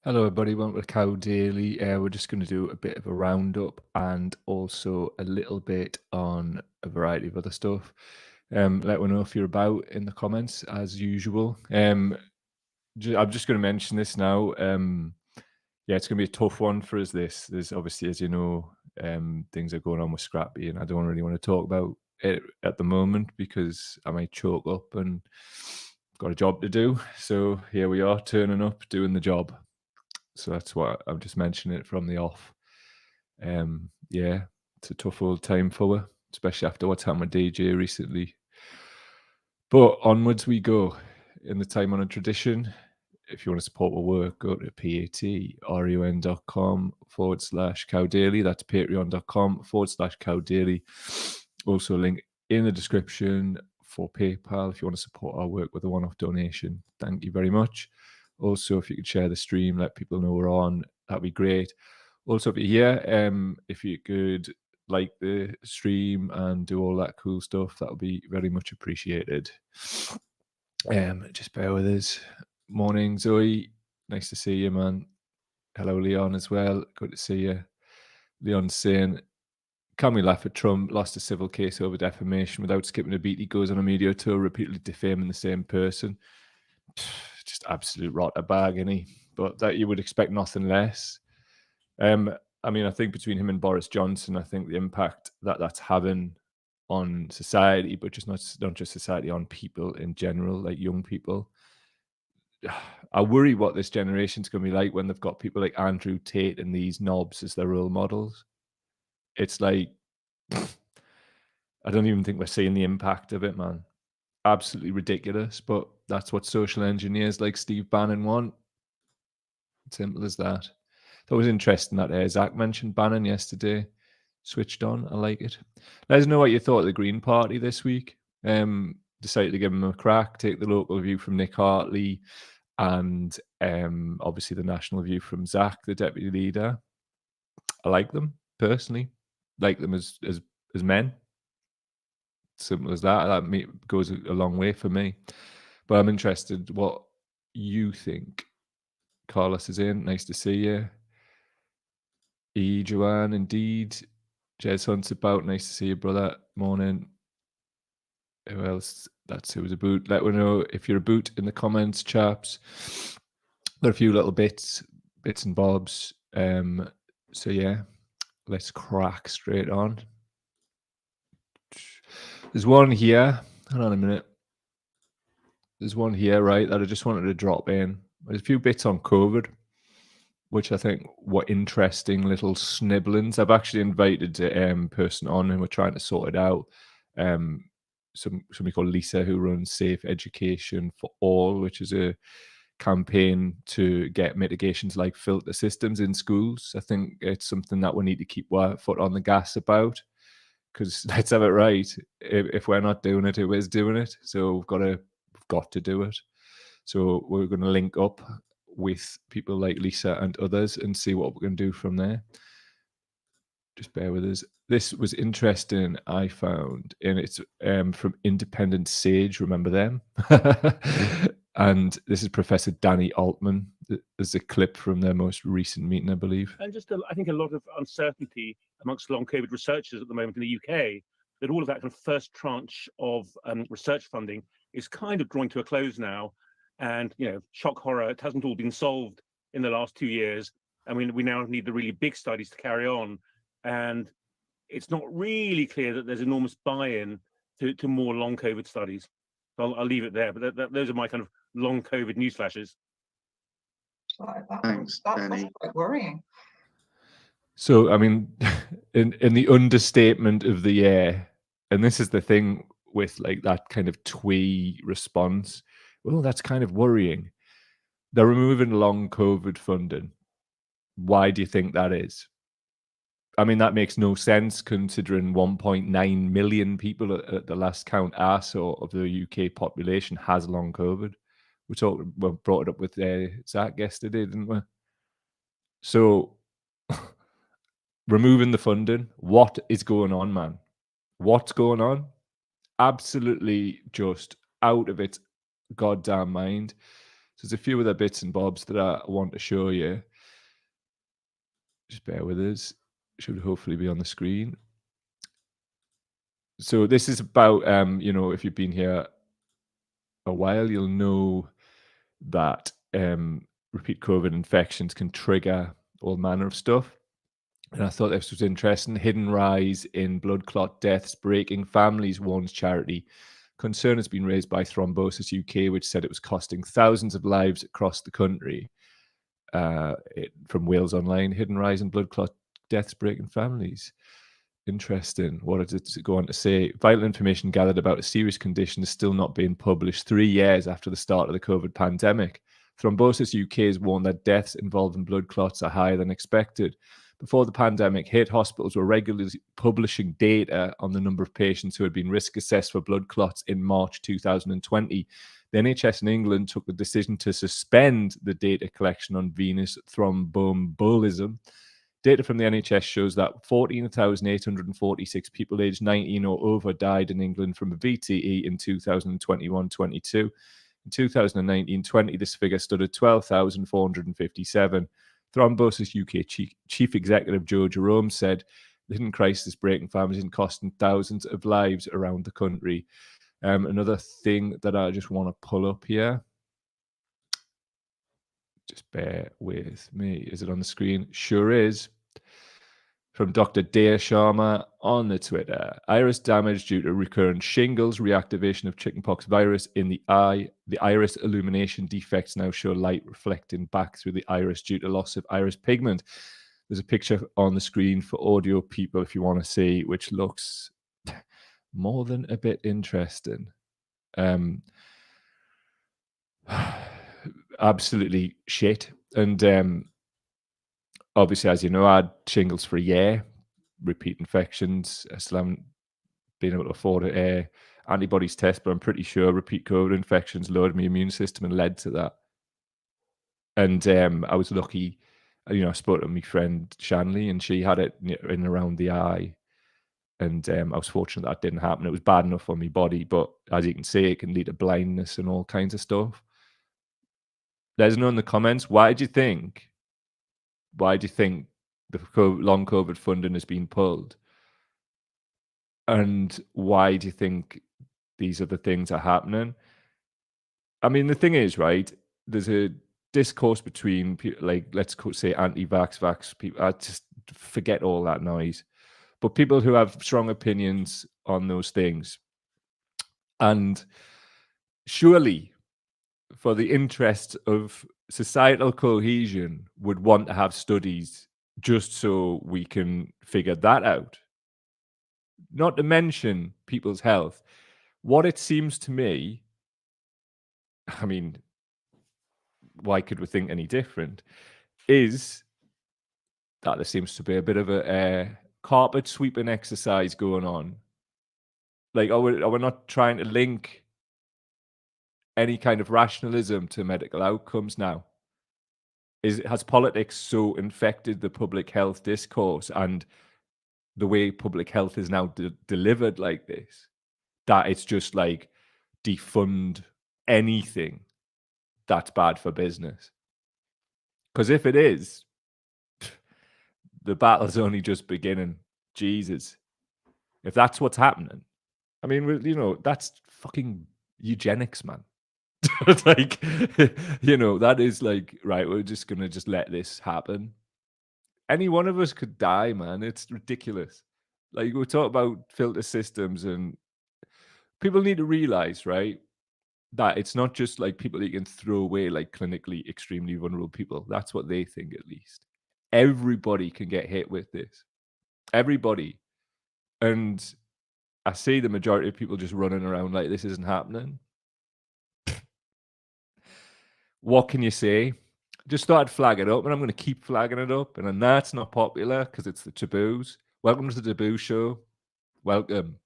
Hello, everybody. Welcome to Cow Daily. We're just going to do a bit of a roundup and also a little bit on a variety of other stuff. Let me know if you're about in the comments, as usual. I'm just going to mention this now. Yeah, it's going to be a tough one for us. There's obviously, as you know, things are going on with Scrappy, and I don't really want to talk about it at the moment because I might choke up and got a job to do. So here we are, turning up, doing the job. So that's why I'm just mentioning it from the off. Yeah, it's a tough old time for her, especially after what's happened with DJ recently. But onwards we go. In the time on a tradition, if you want to support our work, go to patreon.com/cowdaily. That's patreon.com/cowdaily. Also, a link in the description for PayPal if you want to support our work with a one-off donation. Thank you very much. Also, if you could share the stream, let people know we're on, that'd be great. Also, if you're here, if you could like the stream and do all that cool stuff, that would be very much appreciated. Just bear with us. Morning, Zoe. Nice to see you, man. Hello, Leon, as well. Good to see you. Leon's saying, can we laugh at Trump? Lost a civil case over defamation without skipping a beat. He goes on a media tour repeatedly defaming the same person. Just absolute rotter bag, isn't he? But that you would expect nothing less. I mean, I think between him and Boris Johnson, I think the impact that that's having on society, but just not just society, on people in general, like young people. I worry what this generation's going to be like when they've got people like Andrew Tate and these knobs as their role models. It's like, I don't even think we're seeing the impact of it, man. Absolutely ridiculous, but that's what social engineers like Steve Bannon want. Simple as that. That was interesting that Zach mentioned Bannon yesterday. Switched on. I like it. Let us know what you thought of the Green Party this week. Decided to give them a crack, take the local view from Nick Hartley, and obviously the national view from Zach, the deputy leader. I like them personally. Like them as men. Simple as that. That goes a long way for me. But I'm interested what you think. Carlos is in. Nice to see you. Joanne, indeed. Jez Hunt's about. Nice to see you, brother. Morning. Who else? That's who was a boot. Let me know if you're a boot in the comments, chaps. Got a few little bits and bobs. So yeah, let's crack straight on. There's one here. Hold on a minute. There's one here, right, that I just wanted to drop in. There's a few bits on COVID, which I think were interesting little snibblings. I've actually invited a person on and we're trying to sort it out. Somebody called Lisa who runs Safe Education for All, which is a campaign to get mitigations like filter systems in schools. I think it's something that we need to keep our foot on the gas about, because let's have it right. If we're not doing it, who is doing it? So we've got to do it. So we're going to link up with people like Lisa and others and see what we're going to do from there. Just bear with us. This was interesting, I found, and it's from Independent Sage. Remember them? And this is Professor Danny Altman. There's a clip from their most recent meeting, I believe. And just, I think, a lot of uncertainty amongst long COVID researchers at the moment in the UK, that all of that kind of first tranche of research funding is kind of drawing to a close now. And, you know, shock horror, it hasn't all been solved in the last 2 years. I mean, we now need the really big studies to carry on. And it's not really clear that there's enormous buy-in to more long COVID studies. So I'll leave it there. But those are my kind of long COVID news flashes. Thanks, Danny. That's quite worrying. So, I mean, in the understatement of the year, and this is the thing with like that kind of twee response, well, that's kind of worrying. They're removing long COVID funding. Why do you think that is? I mean, that makes no sense considering 1.9 million people at the last count of the UK population has long COVID. We brought it up with Zach yesterday, didn't we? So, removing the funding, what is going on, man? What's going on? Absolutely just out of its goddamn mind. So there's a few other bits and bobs that I want to show you. Just bear with us. Should hopefully be on the screen. So this is about, you know, if you've been here a while, you'll know that repeat COVID infections can trigger all manner of stuff. And I thought this was interesting. Hidden rise in blood clot deaths breaking families, warns charity. Concern has been raised by Thrombosis UK, which said it was costing thousands of lives across the country. From Wales Online, hidden rise in blood clot deaths breaking families. Interesting. What does it go on to say? Vital information gathered about a serious condition is still not being published 3 years after the start of the COVID pandemic. Thrombosis UK has warned that deaths involving blood clots are higher than expected. Before the pandemic hit, hospitals were regularly publishing data on the number of patients who had been risk assessed for blood clots in March 2020. The NHS in England took the decision to suspend the data collection on venous thromboembolism. Data from the NHS shows that 14,846 people aged 19 or over died in England from a VTE in 2021-22. In 2019-20, this figure stood at 12,457. Thrombosis UK Chief Executive Joe Jerome said the hidden crisis breaking families and costing thousands of lives around the country. Another thing that I just want to pull up here. Just bear with me. Is it on the screen? Sure is. From Dr. Dea Sharma on the Twitter. Iris damage due to recurrent shingles, reactivation of chickenpox virus in the eye. The iris illumination defects now show light reflecting back through the iris due to loss of iris pigment. There's a picture on the screen for audio people if you want to see, which looks more than a bit interesting. Absolutely shit. And obviously, as you know, I had shingles for a year, repeat infections. I still haven't been able to afford an antibodies test, but I'm pretty sure repeat COVID infections lowered my immune system and led to that. And I was lucky, you know, I spoke to my friend Shanley and she had it in and around the eye. And I was fortunate that didn't happen. It was bad enough on my body, but as you can see, it can lead to blindness and all kinds of stuff. Let us know in the comments, why do you think the long COVID funding has been pulled? And why do you think these other things are happening? I mean, the thing is, right, there's a discourse between people, like, let's say anti-vax, vax people. I just forget all that noise. But people who have strong opinions on those things. And surely, for the interest of societal cohesion, would want to have studies just so we can figure that out. Not to mention people's health. What it seems to me, I mean, why could we think any different, is that there seems to be a bit of a carpet sweeping exercise going on. Like, are we not trying to link any kind of rationalism to medical outcomes now? Has politics so infected the public health discourse and the way public health is now delivered like this, that it's just like defund anything that's bad for business? Because if it is, the battle's only just beginning. Jesus. If that's what's happening, I mean, you know, that's fucking eugenics, man. It's like, you know, that is like, right, we're just going to just let this happen. Any one of us could die, man. It's ridiculous. Like, we talk about filter systems, and people need to realize, right, that it's not just like people you can throw away, like clinically extremely vulnerable people. That's what they think, at least. Everybody can get hit with this. Everybody. And I see the majority of people just running around like this isn't happening. What can you say? Just started flagging it up, and I'm going to keep flagging it up. And then that's not popular because it's the taboos. Welcome to the Taboo Show. Welcome.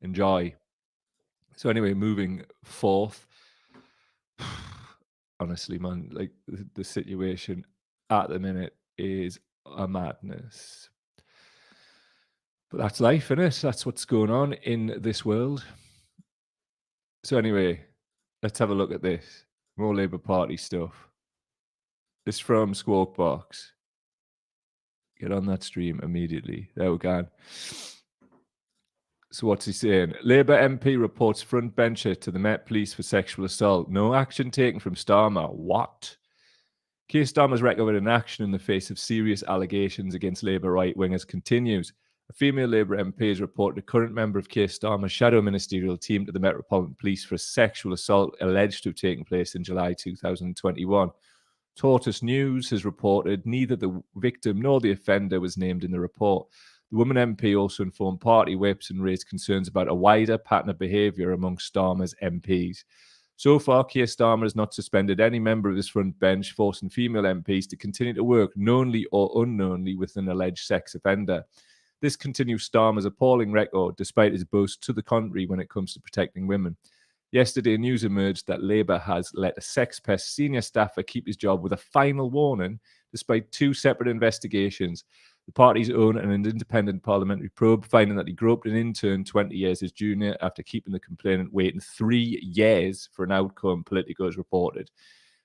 Enjoy. So anyway, moving forth. Honestly, man, like the situation at the minute is a madness. But that's life, innit? That's what's going on in this world. So anyway, let's have a look at this. More Labour Party stuff. This from Squawk Box. Get on that stream immediately. There we go. So what's he saying? Labour MP reports front bencher to the Met Police for sexual assault. No action taken from Starmer. What? Keir Starmer's record of inaction in the face of serious allegations against Labour right-wingers continues. A female Labour MP has reported a current member of Keir Starmer's shadow ministerial team to the Metropolitan Police for a sexual assault alleged to have taken place in July 2021. Tortoise News has reported neither the victim nor the offender was named in the report. The woman MP also informed party whips and raised concerns about a wider pattern of behaviour among Starmer's MPs. So far, Keir Starmer has not suspended any member of his front bench, forcing female MPs to continue to work knowingly or unknowingly with an alleged sex offender. This continues Starmer's appalling record, despite his boast to the contrary when it comes to protecting women. Yesterday, news emerged that Labour has let a sex pest senior staffer keep his job with a final warning, despite two separate investigations. The party's own and an independent parliamentary probe finding that he groped an intern 20 years his junior after keeping the complainant waiting 3 years for an outcome, Politico has reported.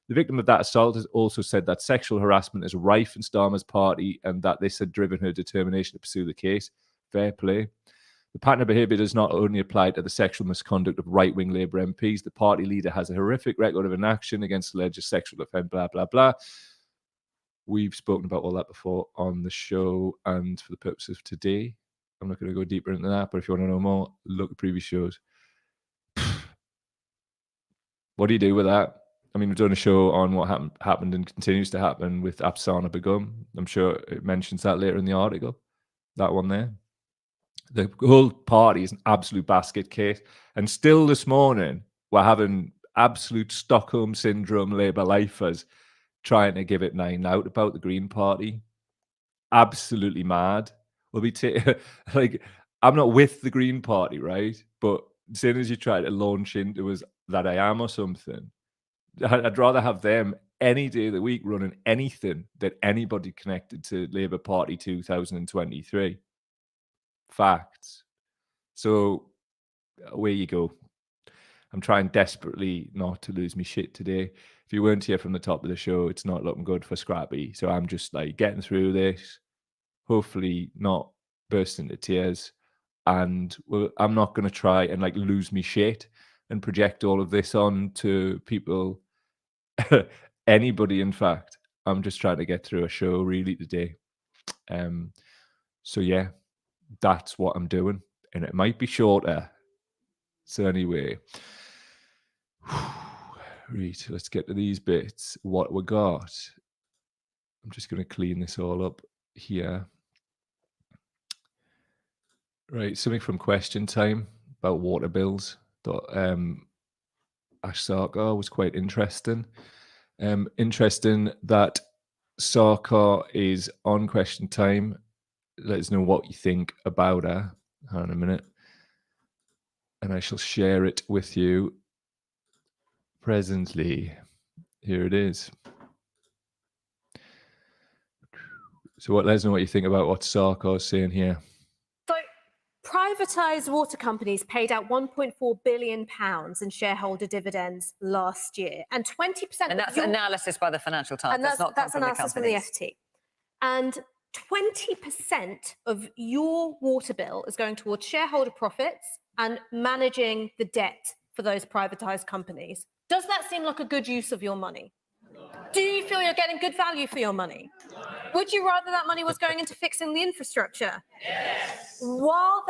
The victim of that assault has also said that sexual harassment is rife in Starmer's party and that this had driven her determination to pursue the case. Fair play. The pattern of behaviour does not only apply to the sexual misconduct of right-wing Labour MPs. The party leader has a horrific record of inaction against alleged sexual offence, blah, blah, blah. We've spoken about all that before on the show, and for the purposes of today, I'm not going to go deeper into that, but if you want to know more, look at previous shows. What do you do with that? I mean, we've done a show on what happened and continues to happen with Afsana Begum. I'm sure it mentions that later in the article, that one there. The whole party is an absolute basket case. And still this morning, we're having absolute Stockholm Syndrome Labour lifers trying to give it 9 out about the Green Party. Absolutely mad. We'll be like, I'm not with the Green Party, right? But as soon as you try to launch into us that I am or something, I'd rather have them any day of the week running anything than anybody connected to Labour Party 2023. Facts. So away you go. I'm trying desperately not to lose me shit today. If you weren't here from the top of the show, it's not looking good for Scrappy. So I'm just like getting through this, hopefully not burst into tears. And I'm not going to try and like lose me shit and project all of this on to people, anybody. In fact, I'm just trying to get through a show really today. So yeah, that's what I'm doing, and it might be shorter. So anyway, right, let's get to these bits. What we got. I'm just going to clean this all up here. Right, something from Question Time about water bills. Thought Ash Sarkar was quite interesting. Interesting that Sarkar is on Question Time. Let us know what you think about her. Hang on a minute. And I shall share it with you presently. Here it is. So let us know what you think about what Sarkar is saying here. So privatised water companies paid out £1.4 billion in shareholder dividends last year. And 20%... And that's analysis by the Financial Times. And that's analysis from the FT. And 20% of your water bill is going towards shareholder profits and managing the debt for those privatised companies. Does that seem like a good use of your money? Do you feel you're getting good value for your money? Would you rather that money was going into fixing the infrastructure? Yes. While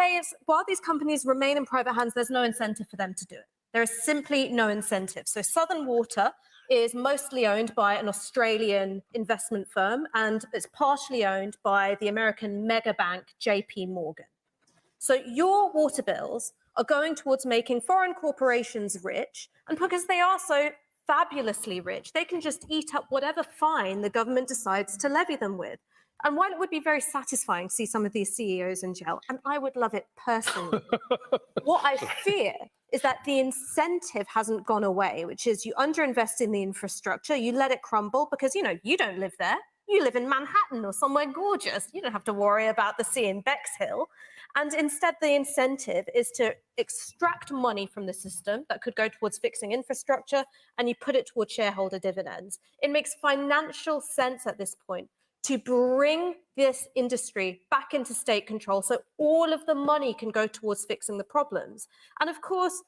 these companies remain in private hands, there's no incentive for them to do it. There is simply no incentive. So Southern Water is mostly owned by an Australian investment firm, and it's partially owned by the American mega bank JP Morgan. So your water bills are going towards making foreign corporations rich, and because they are so fabulously rich, they can just eat up whatever fine the government decides to levy them with. And while it would be very satisfying to see some of these CEOs in jail, and I would love it personally, what I fear is that the incentive hasn't gone away, which is you underinvest in the infrastructure, you let it crumble because, you know, you don't live there. You live in Manhattan or somewhere gorgeous. You don't have to worry about the sea in Bexhill. And instead, the incentive is to extract money from the system that could go towards fixing infrastructure, and you put it towards shareholder dividends. It makes financial sense at this point to bring this industry back into state control so all of the money can go towards fixing the problems. And of course,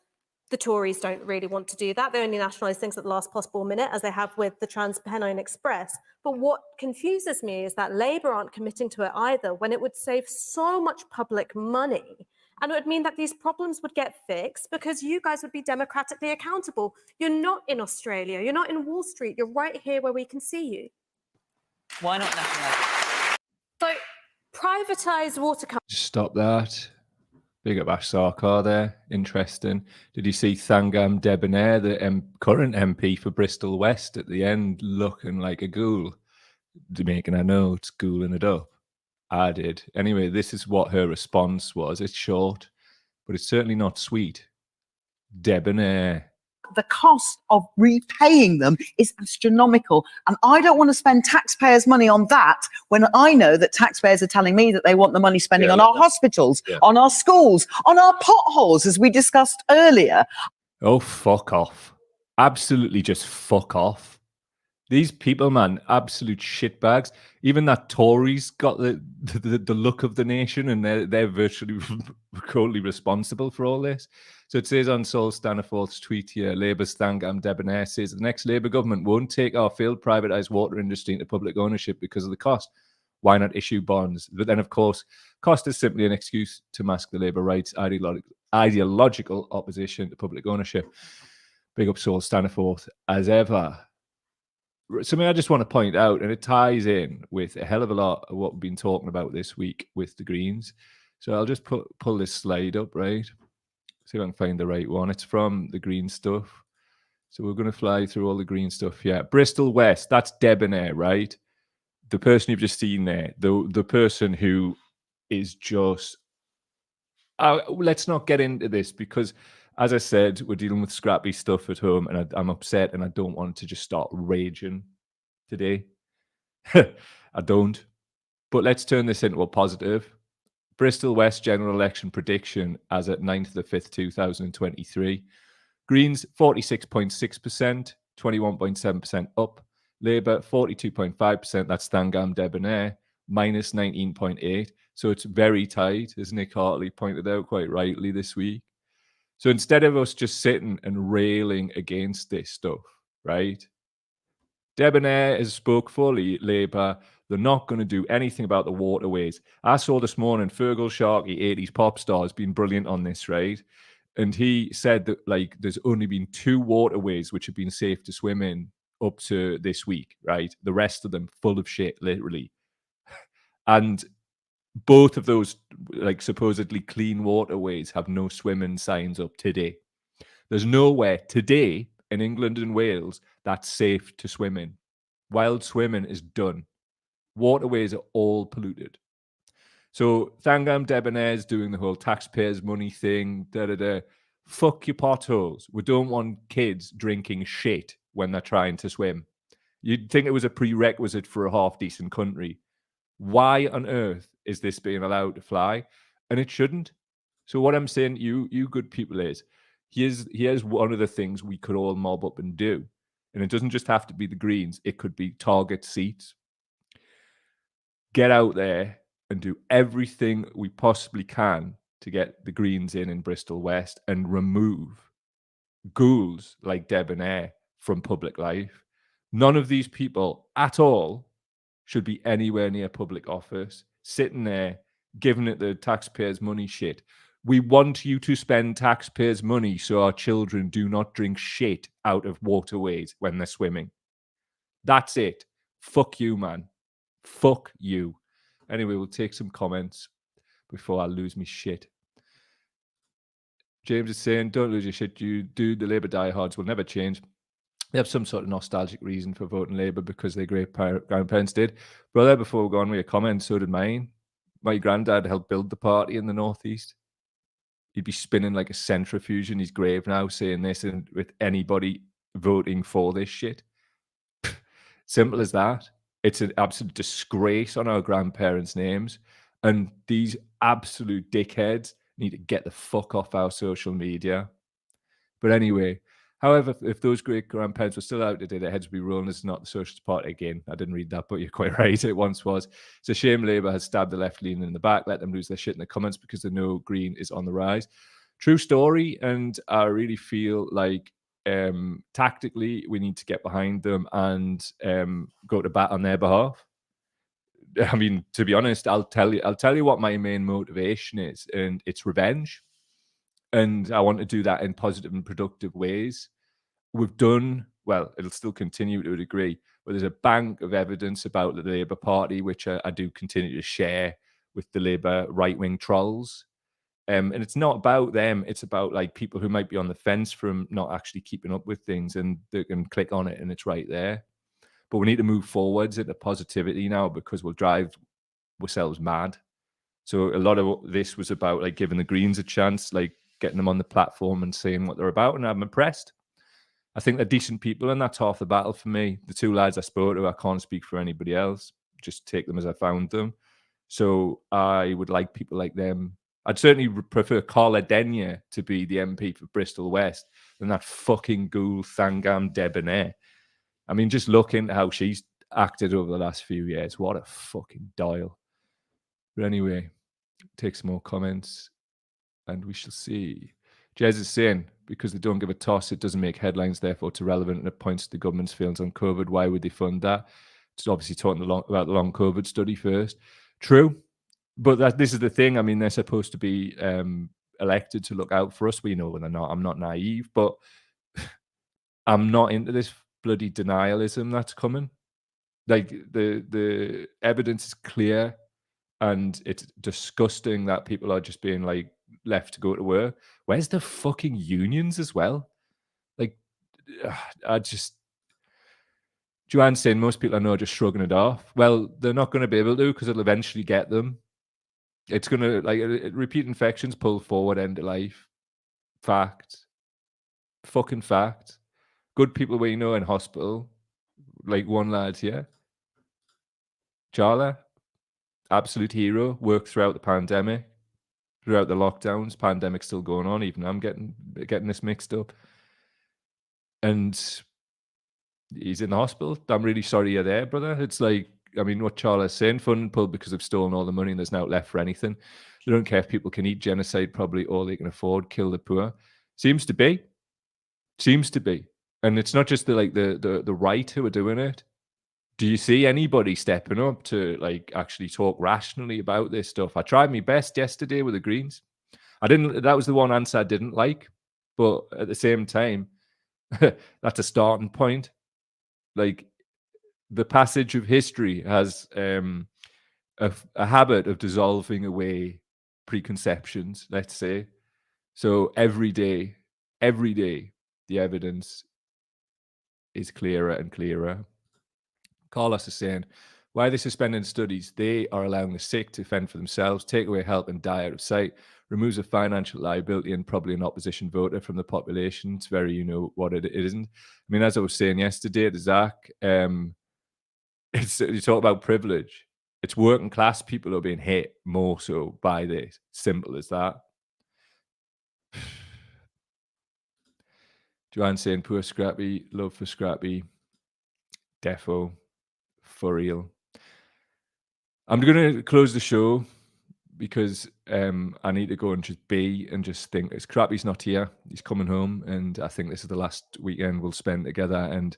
the Tories don't really want to do that. They only nationalise things at the last possible minute, as they have with the Trans-Pennine Express. But what confuses me is that Labour aren't committing to it either, when it would save so much public money. And it would mean that these problems would get fixed because you guys would be democratically accountable. You're not in Australia. You're not in Wall Street. You're right here where we can see you. Why not nationalise? So privatise water companies. Just stop that. Big up Ash Sarkar there. Interesting. Did you see Thangam Debonair, the current MP for Bristol West, at the end looking like a ghoul? Making her notes, ghouling it up. I did. Anyway, this is what her response was. It's short, but it's certainly not sweet. Debonair. The cost of repaying them is astronomical. And I don't want to spend taxpayers' money on that when I know that taxpayers are telling me that they want the money spending on our hospitals, on our schools, on our potholes, as we discussed earlier. Oh, fuck off. Absolutely just fuck off. These people, man, absolute shitbags. Even that Tories got the look of the nation, and they're virtually totally responsible for all this. So it says on Saul Staniforth's tweet here, Labour's Thangam Debonair says the next Labour government won't take our failed privatised water industry into public ownership because of the cost. Why not issue bonds? But then, of course, cost is simply an excuse to mask the Labour rights ideological opposition to public ownership. Big up Saul Staniforth as ever. Something I just want to point out, and it ties in with a hell of a lot of what we've been talking about this week with the Greens. So I'll just pull this slide up, right? See if I can find the right one. It's from the Green stuff. So we're going to fly through all the Green stuff here. Bristol West, that's Debonair, right? The person you've just seen there, the person who is just... let's not get into this because, as I said, we're dealing with scrappy stuff at home, and I'm upset, and I don't want to just start raging today. I don't. But let's turn this into a positive. Bristol West general election prediction as at 9th of the 5th, 2023. Greens, 46.6%, 21.7% up. Labour, 42.5%, that's Thangam Debonair, minus 19.8. So it's very tight, as Nick Hartley pointed out quite rightly this week. So instead of us just sitting and railing against this stuff, right? Debonair has spoke for Labour. They're not going to do anything about the waterways. I saw this morning Fergal Sharkey, 80s pop star, has been brilliant on this, right? And he said that, like, there's only been 2 waterways which have been safe to swim in up to this week, right? The rest of them full of shit, literally. And both of those, like, supposedly clean waterways have no swimming signs up today. There's nowhere today in England and Wales that's safe to swim in. Wild swimming is done. Waterways are all polluted. So Thangam Debonair is doing the whole taxpayers' money thing. Fuck your potholes. We don't want kids drinking shit when they're trying to swim. You'd think it was a prerequisite for a half-decent country. Why on earth is this being allowed to fly? And it shouldn't. So what I'm saying to you good people, is here's one of the things we could all mob up and do. And it doesn't just have to be the Greens. It could be target seats. Get out there and do everything we possibly can to get the Greens in Bristol West and remove ghouls like Debonair from public life. None of these people at all should be anywhere near public office, sitting there, giving it the taxpayers' money shit. We want you to spend taxpayers' money so our children do not drink shit out of waterways when they're swimming. That's it. Fuck you, man. Fuck you. Anyway, we'll take some comments before I lose me shit. James is saying, don't lose your shit, you do. The Labour diehards will never change. They have some sort of nostalgic reason for voting Labour because their great grandparents did. Brother, before we go on with your comment, so did mine. My granddad helped build the party in the Northeast. He'd be spinning like a centrifuge in his grave now, saying this, and with anybody voting for this shit. Simple as that. It's an absolute disgrace on our grandparents' names. And these absolute dickheads need to get the fuck off our social media. But anyway, however, if those great grandparents were still out today, their heads would be rolling. It's not the Socialist Party again. I didn't read that, but you're quite right. It once was. It's a shame Labour has stabbed the left leaning in the back, let them lose their shit in the comments because they know Green is on the rise. True story. And I really feel like tactically we need to get behind them and go to bat on their behalf. I mean, to be honest, I'll tell you what my main motivation is, and it's revenge. And I want to do that in positive and productive ways. We've done, well, it'll still continue to a degree, but there's a bank of evidence about the Labour Party, which I do continue to share with the Labour right-wing trolls. And it's not about them. It's about like people who might be on the fence from not actually keeping up with things, and they can click on it and it's right there. But we need to move forwards into positivity now, because we'll drive ourselves mad. So a lot of this was about like giving the Greens a chance, like getting them on the platform and saying what they're about, and I'm impressed. I think they're decent people, and that's half the battle for me. The two lads I spoke to, I can't speak for anybody else. Just take them as I found them. So I would like people like them. I'd certainly prefer Carla Denyer to be the MP for Bristol West than that fucking ghoul Thangam Debonair. I mean, just look into how she's acted over the last few years. What a fucking dial. But anyway, take some more comments and we shall see. Jez is saying, because they don't give a toss, it doesn't make headlines, therefore it's irrelevant, and it points to the government's failings on COVID. Why would they fund that? It's obviously talking about the long COVID study first. True. But this is the thing. I mean, they're supposed to be elected to look out for us. We know they're not. I'm not naive, but I'm not into this bloody denialism that's coming. Like the evidence is clear, and it's disgusting that people are just being like left to go to work. Where's the fucking unions as well? Like, Joanne's saying most people I know are just shrugging it off. Well, they're not going to be able to, because it'll eventually get them. It's going to, like, repeat infections pull forward end of life. Fact. Fucking fact. Good people we know in hospital, like one lad here, Charla, absolute hero, worked throughout the pandemic, throughout the lockdowns. Pandemic's still going on. Even I'm getting this mixed up. And he's in the hospital. I'm really sorry you're there, brother. It's like, I mean, what Charla's saying, fund pulled because they've stolen all the money and there's now left for anything. They don't care if people can eat. Genocide, probably all they can afford. Kill the poor. Seems to be. And it's not just the right who are doing it. Do you see anybody stepping up to like actually talk rationally about this stuff? I tried my best yesterday with the Greens. That was the one answer I didn't like. But at the same time, that's a starting point. Like, the passage of history has a habit of dissolving away preconceptions, let's say. So every day, the evidence is clearer and clearer. Carlos is saying, why are they suspending studies? They are allowing the sick to fend for themselves, take away help and die out of sight, removes a financial liability and probably an opposition voter from the population. It's very, you know what it isn't. I mean, as I was saying yesterday to Zach, you talk about privilege. It's working class people who are being hit more so by this. Simple as that. Joanne saying, poor Scrappy, love for Scrappy. Defo, for real. I'm going to close the show because I need to go and just be and just think. Scrappy's not here. He's coming home, and I think this is the last weekend we'll spend together. And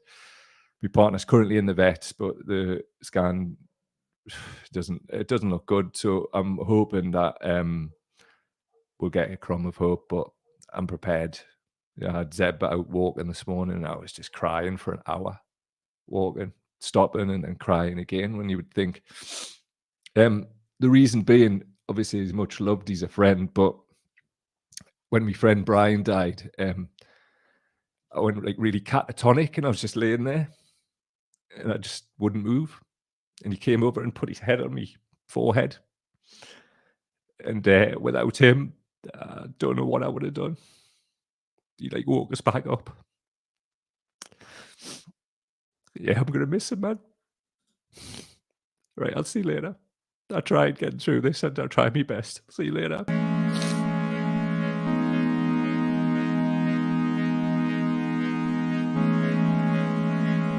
my partner's currently in the vets, but the scan doesn't look good. So I'm hoping that we'll get a crumb of hope, but I'm prepared. I had Zeb out walking this morning, and I was just crying for an hour, walking, stopping, and then crying again. When you would think, the reason being, obviously, he's much loved. He's a friend, but when my friend Brian died, I went like really catatonic, and I was just laying there, and I just wouldn't move. And he came over and put his head on my forehead, and without him, I don't know what I would have done. He like woke us back up. Yeah, I'm gonna miss him, man. Right, I'll see you later. I tried getting through this and I'll try my best. See you later.